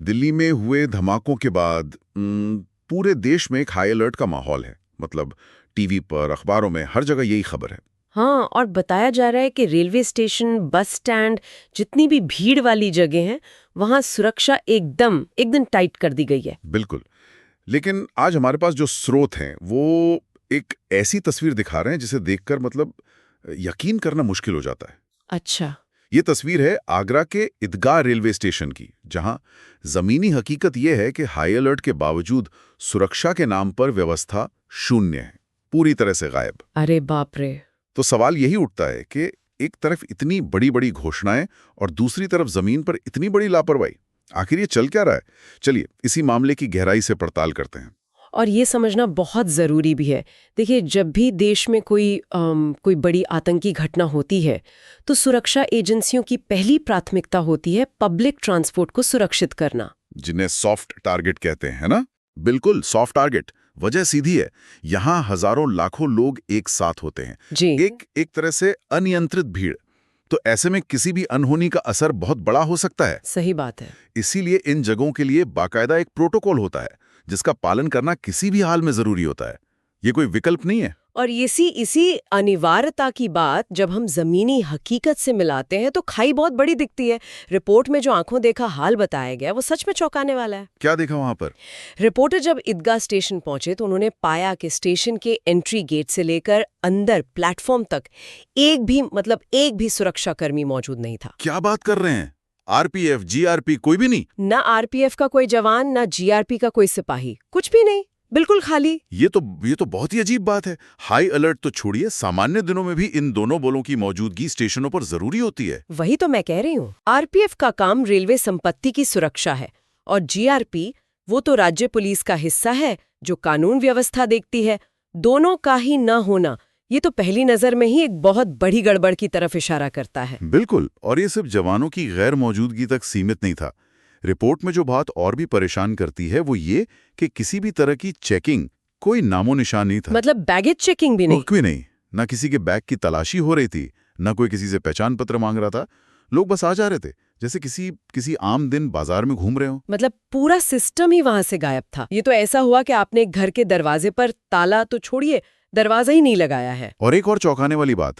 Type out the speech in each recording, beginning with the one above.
दिल्ली में हुए धमाकों के बाद पूरे देश में एक हाई अलर्ट का माहौल है। मतलब टीवी पर, अखबारों में, हर जगह यही खबर है। हाँ, और बताया जा रहा है कि रेलवे स्टेशन, बस स्टैंड, जितनी भी भीड़ वाली जगह हैं, वहां सुरक्षा एकदम एकदम टाइट कर दी गई है। बिल्कुल। लेकिन आज हमारे पास जो स्रोत हैं वो एक ऐसी तस्वीर दिखा रहे हैं जिसे देखकर मतलब यकीन करना मुश्किल हो जाता है। अच्छा। ये तस्वीर है आगरा के ईदगाह रेलवे स्टेशन की, जहां जमीनी हकीकत यह है कि हाई अलर्ट के बावजूद सुरक्षा के नाम पर व्यवस्था शून्य है, पूरी तरह से गायब। अरे बाप रे। तो सवाल यही उठता है कि एक तरफ इतनी बड़ी बड़ी घोषणाएं और दूसरी तरफ जमीन पर इतनी बड़ी लापरवाही, आखिर ये चल क्या रहा है? चलिए इसी मामले की गहराई से पड़ताल करते हैं। और ये समझना बहुत ज़रूरी भी है। देखिए, जब भी देश में कोई बड़ी आतंकी घटना होती है, तो सुरक्षा एजेंसियों की पहली प्राथमिकता होती है पब्लिक ट्रांसपोर्ट को सुरक्षित करना। जिन्हें सॉफ्ट टारगेट कहते हैं, है ना? बिल्कुल सॉफ्ट टारगेट। वजह सीधी है, यहाँ हजारों लाखों लोग एक साथ होते हैं। जी। एक तरह से अनियंत्रित भीड़। तो ऐसे में किसी भी अनहोनी का असर बहुत बड़ा हो सकता है। सही बात है। इसीलिए इन जगहों के लिए बाकायदा एक प्रोटोकॉल होता है, जिसका पालन करना किसी भी हाल में जरूरी होता है। ये कोई विकल्प नहीं है। और इसी अनिवार्यता की बात जब हम जमीनी हकीकत से मिलाते हैं तो खाई बहुत बड़ी दिखती है। रिपोर्ट में जो आंखों देखा हाल बताया गया वो सच में चौंकाने वाला है। क्या देखा वहां पर? रिपोर्टर जब ईदगाह स्टेशन पहुंचे तो उन्होंने पाया कि स्टेशन के एंट्री गेट से लेकर अंदर प्लेटफॉर्म तक एक भी सुरक्षाकर्मी मौजूद नहीं था। क्या बात कर रहे हैं? आरपीएफ, जीआरपी कोई भी नहीं? ना आरपीएफ का कोई जवान, ना जीआरपी का कोई सिपाही, कुछ भी नहीं, बिल्कुल खाली। ये तो बहुत ही अजीब बात है। हाई अलर्ट तो छोड़िए, सामान्य दिनों में भी इन दोनों बलों की मौजूदगी स्टेशनों पर जरूरी होती है। वही तो मैं कह रही हूँ। आरपीएफ का काम रेलवे संपत्ति की सुरक्षा है और जीआरपी वो तो राज्य पुलिस का हिस्सा है जो कानून व्यवस्था देखती है। दोनों का ही न होना ये तो पहली नजर में ही एक बहुत बड़ी गड़बड़ की तरफ इशारा करता है। बिल्कुल। और ये सिर्फ जवानों की गैर मौजूदगी तक सीमित नहीं था। रिपोर्ट में जो बात और भी परेशान करती है वो ये कि किसी भी तरह की चेकिंग कोई नामो निशान नहीं था। मतलब बैगेज चेकिंग भी नहीं? कोई नहीं। ना किसी के बैग की तलाशी हो रही थी, ना कोई किसी से पहचान पत्र मांग रहा था। लोग बस आ जा रहे थे जैसे किसी आम दिन बाजार में घूम रहे हो। मतलब पूरा सिस्टम ही वहां से गायब था। ये तो ऐसा हुआ कि आपने एक घर के दरवाजे पर ताला तो छोड़िए, दरवाजा ही नहीं लगाया है। और एक और चौंकाने वाली बात,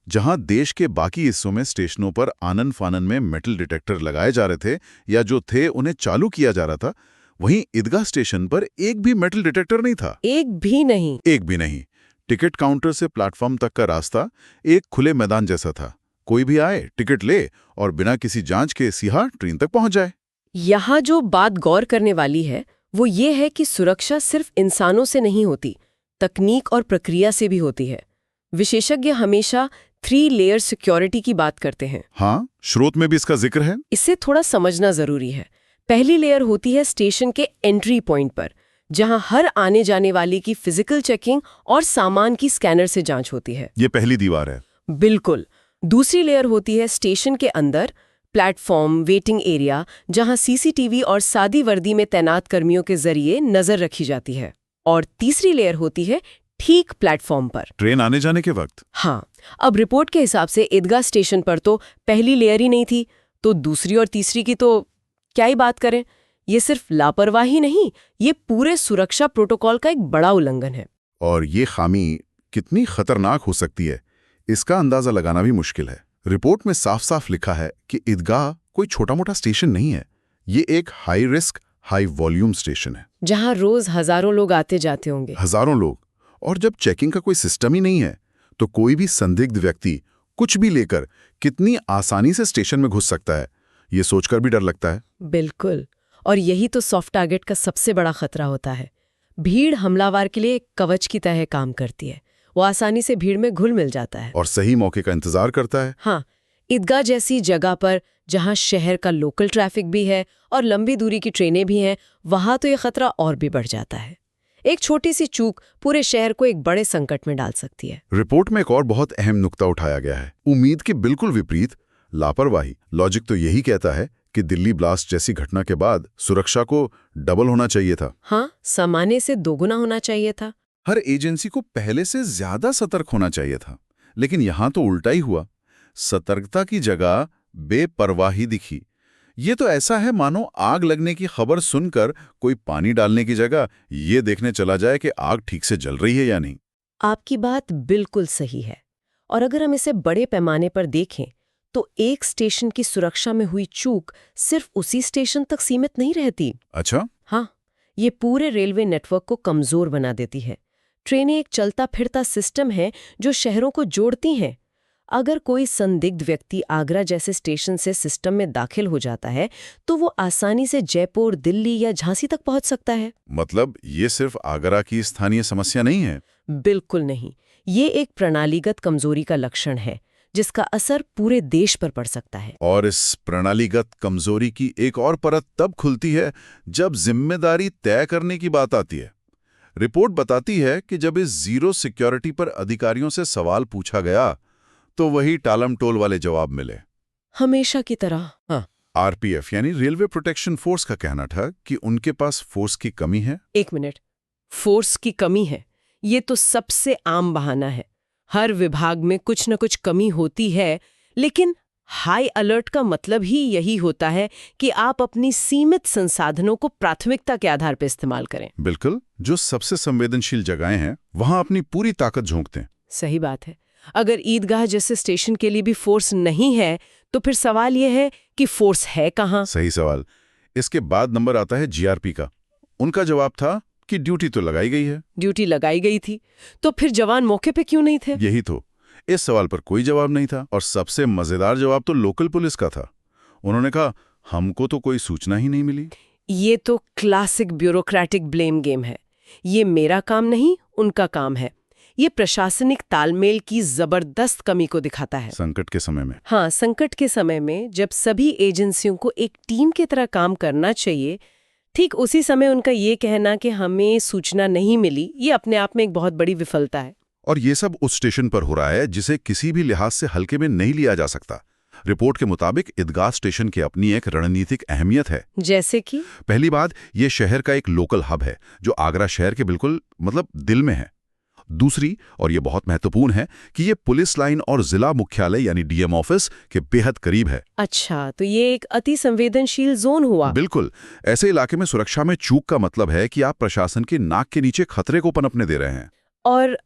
जहां देश के बाकी हिस्सों में स्टेशनों पर आनन फानन में मेटल डिटेक्टर लगाए जा रहे थे या जो थे उन्हें चालू किया जा रहा था, वहीं ईदगाह स्टेशन पर एक भी मेटल डिटेक्टर नहीं था। एक भी नहीं? एक भी नहीं। टिकट काउंटर से प्लेटफॉर्म तक का रास्ता एक खुले मैदान जैसा था। कोई भी आए, टिकट ले और बिना किसी जांच के सीधा ट्रेन तक पहुंच जाए। यहाँ जो बात गौर करने वाली है वो ये है कि सुरक्षा सिर्फ इंसानों से नहीं होती, तकनीक और प्रक्रिया से भी होती है। विशेषज्ञ हमेशा 3 लेयर सिक्योरिटी की बात करते हैं। हाँ, स्रोत में भी इसका जिक्र है। इसे थोड़ा समझना जरूरी है। पहली लेयर होती है स्टेशन के एंट्री पॉइंट पर, जहां हर आने जाने वाले की फिजिकल चेकिंग और सामान की स्कैनर से जांच होती है। ये पहली दीवार है। बिल्कुल। दूसरी लेयर होती है स्टेशन के अंदर, प्लेटफॉर्म, वेटिंग एरिया, जहां सीसीटीवी और सादी वर्दी में तैनात कर्मियों के जरिए नजर रखी जाती है। और तीसरी लेयर होती है ठीक प्लेटफॉर्म पर, ट्रेन आने जाने के वक्त। हाँ। अब रिपोर्ट के हिसाब से ईदगाह स्टेशन पर तो पहली लेयर ही नहीं थी, तो दूसरी और तीसरी की तो क्या ही बात करें। ये सिर्फ लापरवाही नहीं, ये पूरे सुरक्षा प्रोटोकॉल का एक बड़ा उल्लंघन है। और ये खामी कितनी खतरनाक हो सकती है, इसका अंदाजा लगाना भी मुश्किल है। रिपोर्ट में साफ साफ लिखा है कि ईदगाह कोई छोटा मोटा स्टेशन नहीं है। ये एक high risk, high volume station है, जहां रोज हजारों लोग आते जाते होंगे। हजारों लोग। और जब चेकिंग का कोई सिस्टम ही नहीं है, तो कोई भी संदिग्ध व्यक्ति कुछ भी लेकर कितनी आसानी से स्टेशन में घुस सकता है, ये सोचकर भी डर लगता है। बिल्कुल। और यही तो सॉफ्ट टारगेट का सबसे बड़ा खतरा होता है। भीड़ हमलावर के लिए एक कवच की तरह काम करती है। वो आसानी से भीड़ में घुल मिल जाता है और सही मौके का इंतजार करता है। हाँ, ईदगाह जैसी जगह पर जहां शहर का लोकल ट्रैफिक भी है और लंबी दूरी की ट्रेनें भी हैं, वहां तो ये खतरा और भी बढ़ जाता है। एक छोटी सी चूक पूरे शहर को एक बड़े संकट में डाल सकती है। रिपोर्ट में एक और बहुत अहम नुक्ता उठाया गया है, उम्मीद के बिल्कुल विपरीत लापरवाही। लॉजिक तो यही कहता है कि दिल्ली ब्लास्ट जैसी घटना के बाद सुरक्षा को डबल होना चाहिए था। हाँ, सामान्य से दोगुना होना चाहिए था। हर एजेंसी को पहले से ज्यादा सतर्क होना चाहिए था। लेकिन यहां तो उल्टा ही हुआ। सतर्कता की जगह बेपरवाही दिखी। ये तो ऐसा है मानो आग लगने की खबर सुनकर कोई पानी डालने की जगह ये देखने चला जाए कि आग ठीक से जल रही है या नहीं। आपकी बात बिल्कुल सही है। और अगर हम इसे बड़े पैमाने पर देखें तो एक स्टेशन की सुरक्षा में हुई चूक सिर्फ उसी स्टेशन तक सीमित नहीं रहती। अच्छा। हाँ, ये पूरे रेलवे नेटवर्क को कमजोर बना देती है। ट्रेनें एक चलता फिरता सिस्टम है जो शहरों को जोड़ती हैं। अगर कोई संदिग्ध व्यक्ति आगरा जैसे स्टेशन से सिस्टम में दाखिल हो जाता है तो वो आसानी से जयपुर, दिल्ली या झांसी तक पहुंच सकता है। मतलब ये सिर्फ आगरा की स्थानीय समस्या नहीं है? बिल्कुल नहीं, ये एक प्रणालीगत कमजोरी का लक्षण है जिसका असर पूरे देश पर पड़ सकता है। और इस प्रणालीगत कमजोरी की एक और परत तब खुलती है जब जिम्मेदारी तय करने की बात आती है। रिपोर्ट बताती है कि जब इस जीरो सिक्योरिटी पर अधिकारियों से सवाल पूछा गया तो वही टालमटोल वाले जवाब मिले। हमेशा की तरह। हाँ। आरपीएफ यानी रेलवे प्रोटेक्शन फोर्स का कहना था कि उनके पास फोर्स की कमी है। एक मिनट, फोर्स की कमी है, ये तो सबसे आम बहाना है। हर विभाग में कुछ न कुछ कमी होती है, लेकिन हाई अलर्ट का मतलब ही यही होता है कि आप अपनी सीमित संसाधनों को प्राथमिकता के आधार पर इस्तेमाल करें। बिल्कुल, जो सबसे संवेदनशील जगहें हैं वहां अपनी पूरी ताकत झोंकते हैं। सही बात है। अगर ईदगाह जैसे स्टेशन के लिए भी फोर्स नहीं है तो फिर सवाल यह है कि फोर्स है कहाँ? सही सवाल। इसके बाद नंबर आता है जीआरपी का। उनका जवाब था कि ड्यूटी तो लगाई गई है। ड्यूटी लगाई गई थी, तो फिर जवान मौके पे क्यों नहीं थे? यही तो, इस सवाल पर कोई जवाब नहीं था। और सबसे मजेदार जवाब तो लोकल पुलिस का था। उन्होंने कहा, हमको तो कोई सूचना ही नहीं मिली। ये तो क्लासिक ब्यूरोक्रेटिक ब्लेम गेम है। ये मेरा काम नहीं, उनका काम है। ये प्रशासनिक तालमेल की जबरदस्त कमी को दिखाता है। संकट के समय में। हाँ, संकट के समय में जब सभी एजेंसियों को एक टीम की तरह काम करना चाहिए, ठीक उसी समय उनका ये कहना कि हमें सूचना नहीं मिली, ये अपने आप में एक बहुत बड़ी विफलता है। और ये सब उस स्टेशन पर हो रहा है जिसे किसी भी लिहाज से हल्के में नहीं लिया जा सकता। रिपोर्ट के मुताबिक ईदगाह स्टेशन की अपनी एक रणनीतिक अहमियत है। जैसे कि? पहली बात, ये शहर का एक लोकल हब है जो आगरा शहर के बिल्कुल दिल में है। दूसरी, और ये बहुत महत्वपूर्ण है, कि ये पुलिस लाइन और जिला मुख्यालय यानी डीएम ऑफिस के बेहद करीब है। अच्छा, तो ये एक अति संवेदनशील जोन हुआ। बिल्कुल। ऐसे इलाके में सुरक्षा में चूक का मतलब है कि आप प्रशासन के नाक के नीचे खतरे को पनपने दे रहे हैं। और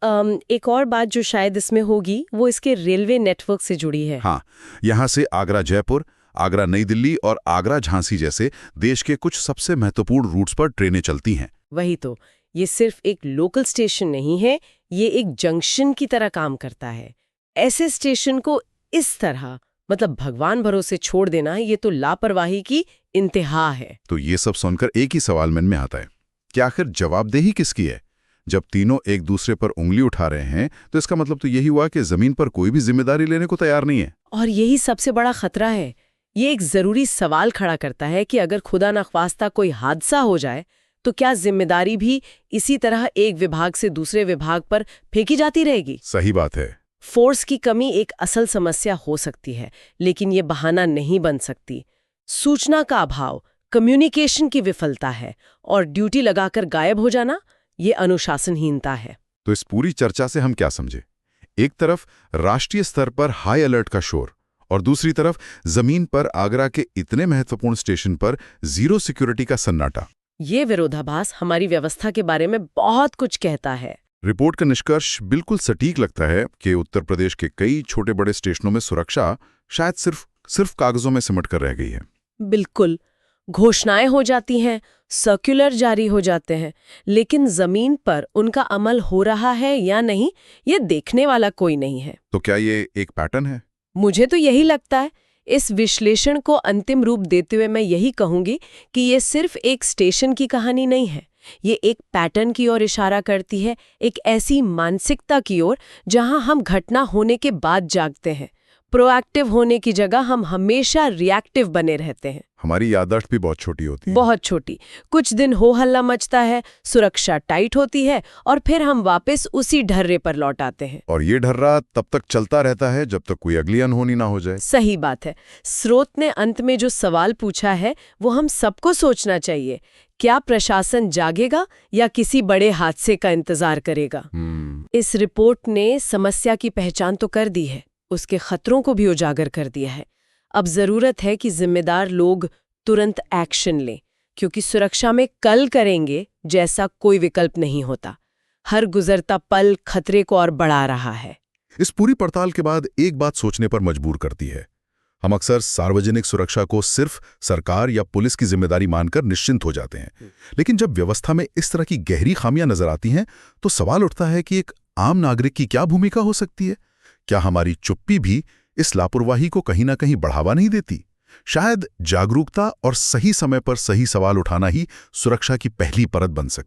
एक और बात जो शायद इसमें होगी वो इसके रेलवे नेटवर्क से जुड़ी है। हाँ, यहाँ से आगरा जयपुर, आगरा नई दिल्ली और आगरा झांसी जैसे देश के कुछ सबसे महत्वपूर्ण रूट्स पर ट्रेनें चलती हैं। वही तो, ये सिर्फ एक लोकल स्टेशन नहीं है, ये एक जंक्शन की तरह काम करता है। ऐसे स्टेशन को इस तरह भगवान भरोसे छोड़ देना, ये तो लापरवाही की इंतहा है। तो ये सब सुनकर एक ही सवाल मन में आता है कि आखिर जवाबदेही किसकी है? जब तीनों एक दूसरे पर उंगली उठा रहे हैं तो इसका मतलब तो यही हुआ कि जमीन पर कोई भी जिम्मेदारी लेने को तैयार नहीं है। और यही सबसे बड़ा खतरा है। ये एक जरूरी सवाल खड़ा करता है कि अगर खुदा न ख्वास्ता कोई हादसा हो जाए तो क्या जिम्मेदारी भी इसी तरह एक विभाग से दूसरे विभाग पर फेंकी जाती रहेगी? सही बात है। फोर्स की कमी एक असल समस्या हो सकती है, लेकिन ये बहाना नहीं बन सकती। सूचना का अभाव, कम्युनिकेशन की विफलता है, और ड्यूटी लगाकर गायब हो जाना, ये अनुशासनहीनता है। तो इस पूरी चर्चा से हम क्या समझे? एक तरफ राष्ट्रीय स्तर पर हाई अलर्ट का शोर, और दूसरी तरफ जमीन पर आगरा के इतने महत्वपूर्ण स्टेशन पर जीरो सिक्योरिटी का सन्नाटा। ये विरोधाभास हमारी व्यवस्था के बारे में बहुत कुछ कहता है। रिपोर्ट का निष्कर्ष बिल्कुल सटीक लगता है कि उत्तर प्रदेश के कई छोटे बड़े स्टेशनों में सुरक्षा शायद सिर्फ कागजों में सिमट कर रह गई है। बिल्कुल, घोषणाएं हो जाती हैं, सर्कुलर जारी हो जाते हैं, लेकिन जमीन पर उनका अमल हो रहा है या नहीं, ये देखने वाला कोई नहीं है। तो क्या ये एक पैटर्न है? मुझे तो यही लगता है। इस विश्लेषण को अंतिम रूप देते हुए मैं यही कहूंगी कि ये सिर्फ एक स्टेशन की कहानी नहीं है, ये एक पैटर्न की ओर इशारा करती है, एक ऐसी मानसिकता की ओर जहां हम घटना होने के बाद जागते हैं। प्रोएक्टिव होने की जगह हम हमेशा रिएक्टिव बने रहते हैं। हमारी याददाश्त भी बहुत छोटी होती है। बहुत छोटी। कुछ दिन हो हल्ला मचता है, सुरक्षा टाइट होती है, और फिर हम वापस उसी ढर्रे पर लौट आते हैं। और ये ढर्रा तब तक चलता रहता है जब तक कोई अगली अनहोनी ना हो जाए। सही बात है। स्रोत ने अंत में जो सवाल पूछा है वो हम सबको सोचना चाहिए। क्या प्रशासन जागेगा या किसी बड़े हादसे का इंतजार करेगा? इस रिपोर्ट ने समस्या की पहचान तो कर दी है, उसके खतरों को भी उजागर कर दिया है। अब जरूरत है कि जिम्मेदार लोग तुरंत एक्शन लें, क्योंकि सुरक्षा में कल करेंगे जैसा कोई विकल्प नहीं होता। हर गुजरता पल खतरे को और बढ़ा रहा है। इस पूरी पड़ताल के बाद एक बात सोचने पर मजबूर करती है। हम अक्सर सार्वजनिक सुरक्षा को सिर्फ सरकार या पुलिस की जिम्मेदारी मानकर निश्चिंत हो जाते हैं, लेकिन जब व्यवस्था में इस तरह की गहरी खामियां नजर आती हैं तो सवाल उठता है कि एक आम नागरिक की क्या भूमिका हो सकती है। क्या हमारी चुप्पी भी इस लापरवाही को कहीं ना कहीं बढ़ावा नहीं देती? शायद जागरूकता और सही समय पर सही सवाल उठाना ही सुरक्षा की पहली परत बन सकती है।